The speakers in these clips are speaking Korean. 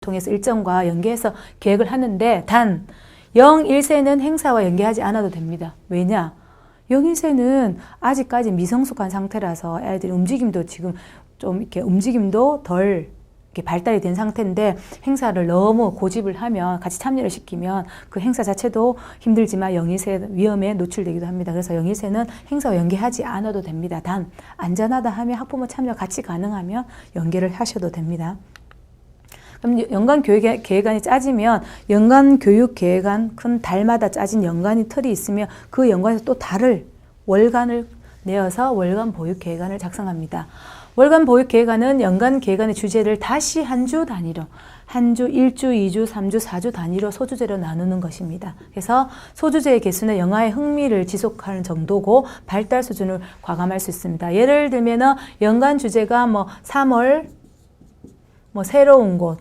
통해서 일정과 연계해서 계획을 하는데 단 0, 1세는 행사와 연계하지 않아도 됩니다. 왜냐? 0, 1세는 아직까지 미성숙한 상태라서 애들이 움직임도 지금 좀 이렇게 움직임도 덜 이렇게 발달이 된 상태인데 행사를 너무 고집을 하면 같이 참여를 시키면 그 행사 자체도 힘들지만 0, 1세 위험에 노출되기도 합니다. 그래서 0, 1세는 행사와 연계하지 않아도 됩니다. 단 안전하다 하면 학부모 참여 같이 가능하면 연계를 하셔도 됩니다. 그럼 연간 교육 계획안이 짜지면 연간 교육 계획안 큰 달마다 짜진 연간이 틀이 있으면 그 연간에서 또 달을 월간을 내어서 월간 보육 계획안을 작성합니다. 월간 보육 계획안은 연간 계획안의 주제를 다시 한 주 단위로 한 주, 1주, 2주, 3주, 4주 단위로 소주제로 나누는 것입니다. 그래서 소주제의 개수는 영아의 흥미를 지속하는 정도고 발달 수준을 과감할 수 있습니다. 예를 들면 연간 주제가 3월 새로운 곳,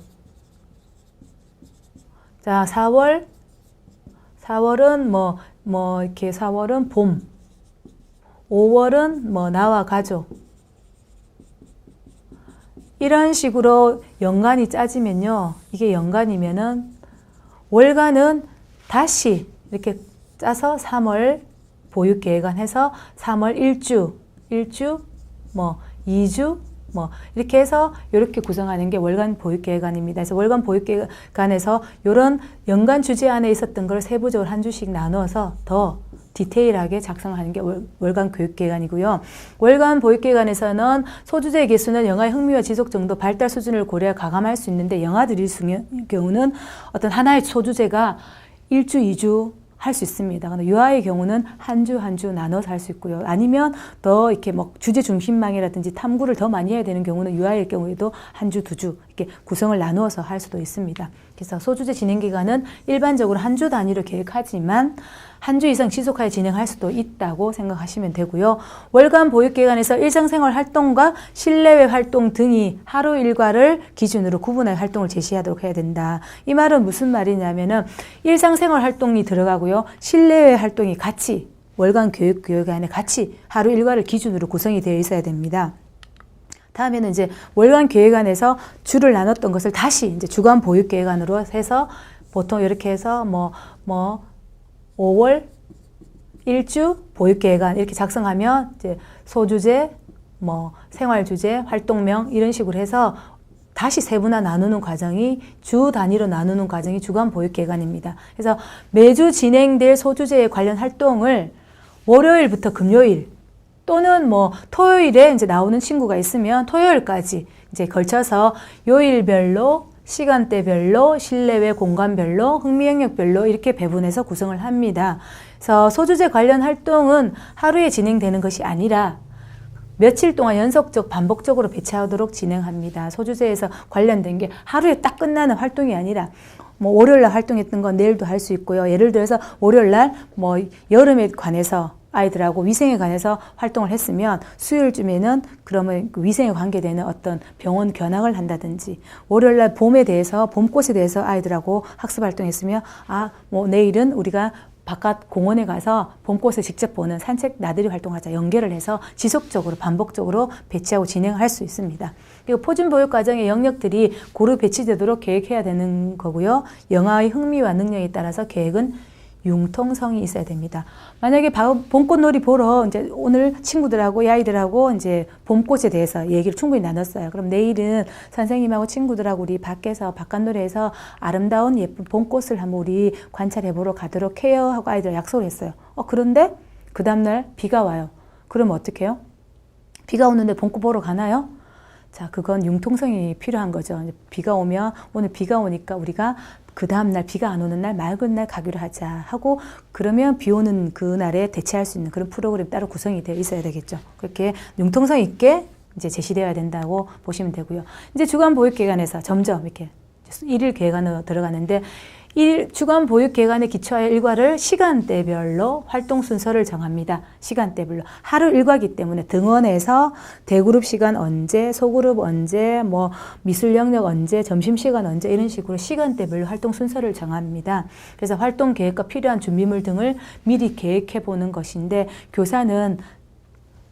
자 4월은 이렇게 4월은 봄, 5월은 나와 가족, 이런 식으로 연간이 짜지면요. 이게 연간이면은 월간은 다시 이렇게 짜서 3월 보육계획안 해서 3월 1주, 2주, 이렇게 해서 이렇게 구성하는 게 월간 보육계획안입니다. 그래서 월간 보육계획안에서 이런 연간 주제 안에 있었던 걸 세부적으로 한 주씩 나누어서 더 디테일하게 작성하는 게 월간 교육계획안이고요. 월간 보육계획안에서는 소주제의 개수는 영아의 흥미와 지속 정도, 발달 수준을 고려해 가감할 수 있는데 영아들의 경우는 어떤 하나의 소주제가 1주, 2주 할 수 있습니다. 근데 유아의 경우는 한 주 나눠서 할 수 있고요. 아니면 더 이렇게 주제 중심망이라든지 탐구를 더 많이 해야 되는 경우는 유아의 경우에도 한 주, 2주 이렇게 구성을 나누어서 할 수도 있습니다. 그래서 소주제 진행 기간은 일반적으로 한 주 단위로 계획하지만 한 주 이상 지속하여 진행할 수도 있다고 생각하시면 되고요. 월간 보육계획안에서 일상생활 활동과 실내외 활동 등이 하루 일과를 기준으로 구분할 활동을 제시하도록 해야 된다. 이 말은 무슨 말이냐면은 일상생활 활동이 들어가고요. 실내외 활동이 같이 월간 교육계획안에 같이 하루 일과를 기준으로 구성이 되어 있어야 됩니다. 다음에는 이제 월간 계획안에서 주를 나눴던 것을 다시 이제 주간 보육계획안으로 해서 보통 이렇게 해서 5월 1주 보육계획안 이렇게 작성하면 이제 소주제, 생활주제, 활동명 이런 식으로 해서 다시 세분화 나누는 과정이 주 단위로 나누는 과정이 주간 보육계획안입니다. 그래서 매주 진행될 소주제에 관련 활동을 월요일부터 금요일 또는 토요일에 이제 나오는 친구가 있으면 토요일까지 이제 걸쳐서 요일별로 시간대별로, 실내외 공간별로, 흥미 영역별로 이렇게 배분해서 구성을 합니다. 그래서 소주제 관련 활동은 하루에 진행되는 것이 아니라 며칠 동안 연속적 반복적으로 배치하도록 진행합니다. 소주제에서 관련된 게 하루에 딱 끝나는 활동이 아니라 월요일날 활동했던 건 내일도 할 수 있고요. 예를 들어서 월요일날 여름에 관해서 아이들하고 위생에 관해서 활동을 했으면 수요일쯤에는 그러면 위생에 관계되는 어떤 병원 견학을 한다든지 월요일날 봄에 대해서 봄꽃에 대해서 아이들하고 학습 활동했으면 내일은 우리가 바깥 공원에 가서 봄꽃을 직접 보는 산책 나들이 활동하자 연계를 해서 지속적으로 반복적으로 배치하고 진행할 수 있습니다. 그리고 포준보육 과정의 영역들이 고루 배치되도록 계획해야 되는 거고요. 영아의 흥미와 능력에 따라서 계획은 융통성이 있어야 됩니다. 만약에 봄꽃놀이 보러 이제 오늘 친구들하고 아이들하고 이제 봄꽃에 대해서 얘기를 충분히 나눴어요. 그럼 내일은 선생님하고 친구들하고 우리 밖에서 바깥놀이에서 아름다운 예쁜 봄꽃을 한번 우리 관찰해 보러 가도록 해요 하고 아이들 약속을 했어요. 그런데 그 다음날 비가 와요. 그러면 어떻게 해요? 비가 오는데 봄꽃 보러 가나요? 자, 그건 융통성이 필요한 거죠. 비가 오면 오늘 비가 오니까 우리가 그 다음날 비가 안 오는 날 맑은 날 가기로 하자 하고 그러면 비 오는 그날에 대체할 수 있는 그런 프로그램이 따로 구성이 되어 있어야 되겠죠. 그렇게 융통성 있게 이제 제시되어야 된다고 보시면 되고요. 이제 주간 보육계획안에서 점점 이렇게 일일 계획안으로 들어가는데 주간 보육계획안에 기초하여 일과를 시간대별로 활동 순서를 정합니다. 시간대별로. 하루 일과이기 때문에 등원해서 대그룹 시간 언제, 소그룹 언제, 미술 영역 언제, 점심시간 언제 이런 식으로 시간대별로 활동 순서를 정합니다. 그래서 활동 계획과 필요한 준비물 등을 미리 계획해 보는 것인데 교사는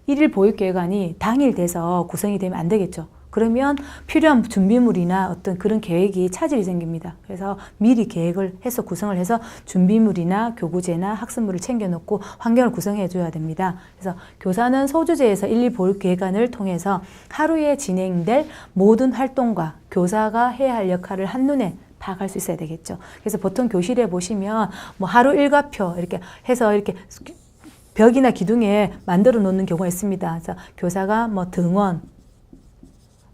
일일 보육계획안이 당일 돼서 구성이 되면 안 되겠죠. 그러면 필요한 준비물이나 어떤 그런 계획이 차질이 생깁니다. 그래서 미리 계획을 해서 구성을 해서 준비물이나 교구제나 학습물을 챙겨놓고 환경을 구성해 줘야 됩니다. 그래서 교사는 소주제에서 1, 2보육 계획안을 통해서 하루에 진행될 모든 활동과 교사가 해야 할 역할을 한눈에 파악할 수 있어야 되겠죠. 그래서 보통 교실에 보시면 뭐 하루 일과표 이렇게 해서 이렇게 벽이나 기둥에 만들어 놓는 경우가 있습니다. 그래서 교사가 뭐 등원,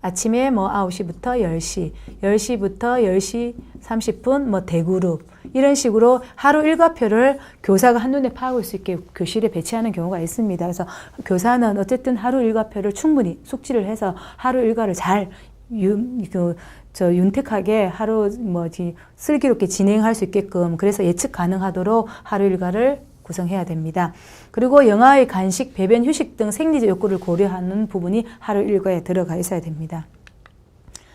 아침에 뭐 9시부터 10시, 10시부터 10시 30분 뭐 대그룹 이런 식으로 하루 일과표를 교사가 한눈에 파악할 수 있게 교실에 배치하는 경우가 있습니다. 그래서 교사는 어쨌든 하루 일과표를 충분히 숙지를 해서 하루 일과를 잘 윤택하게 하루 슬기롭게 진행할 수 있게끔 그래서 예측 가능하도록 하루 일과를 구성해야 됩니다. 그리고 영아의 간식, 배변, 휴식 등 생리적 욕구를 고려하는 부분이 하루 일과에 들어가 있어야 됩니다.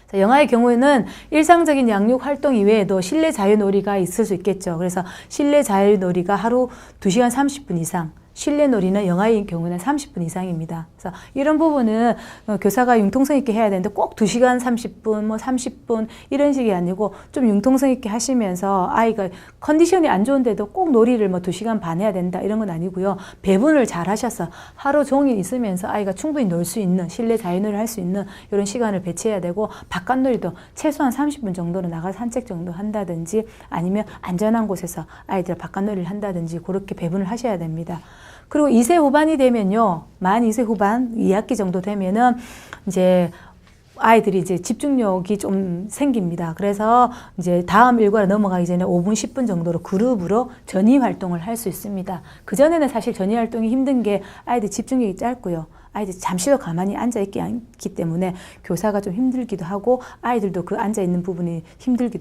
자, 영아의 경우에는 일상적인 양육 활동 이외에도 실내 자유놀이가 있을 수 있겠죠. 그래서 실내 자유놀이가 하루 2시간 30분 이상, 실내 놀이는 영아의 경우는 30분 이상입니다. 그래서 이런 부분은 교사가 융통성 있게 해야 되는데 꼭 2시간 30분, 뭐 30분 이런 식이 아니고 좀 융통성 있게 하시면서 아이가 컨디션이 안 좋은데도 꼭 놀이를 뭐 2시간 반 해야 된다 이런 건 아니고요. 배분을 잘 하셔서 하루 종일 있으면서 아이가 충분히 놀 수 있는 실내 자유놀이를 할 수 있는 이런 시간을 배치해야 되고 바깥놀이도 최소한 30분 정도는 나가서 산책 정도 한다든지 아니면 안전한 곳에서 아이들 바깥놀이를 한다든지 그렇게 배분을 하셔야 됩니다. 그리고 2세 후반이 되면요. 만 2세 후반, 2학기 정도 되면은 이제 아이들이 이제 집중력이 좀 생깁니다. 그래서 이제 다음 일과로 넘어가기 전에 5분, 10분 정도로 그룹으로 전이 활동을 할 수 있습니다. 그전에는 사실 전이 활동이 힘든 게 아이들 집중력이 짧고요. 아이들 잠시도 가만히 앉아있기 않기 때문에 교사가 좀 힘들기도 하고 아이들도 그 앉아있는 부분이 힘들기도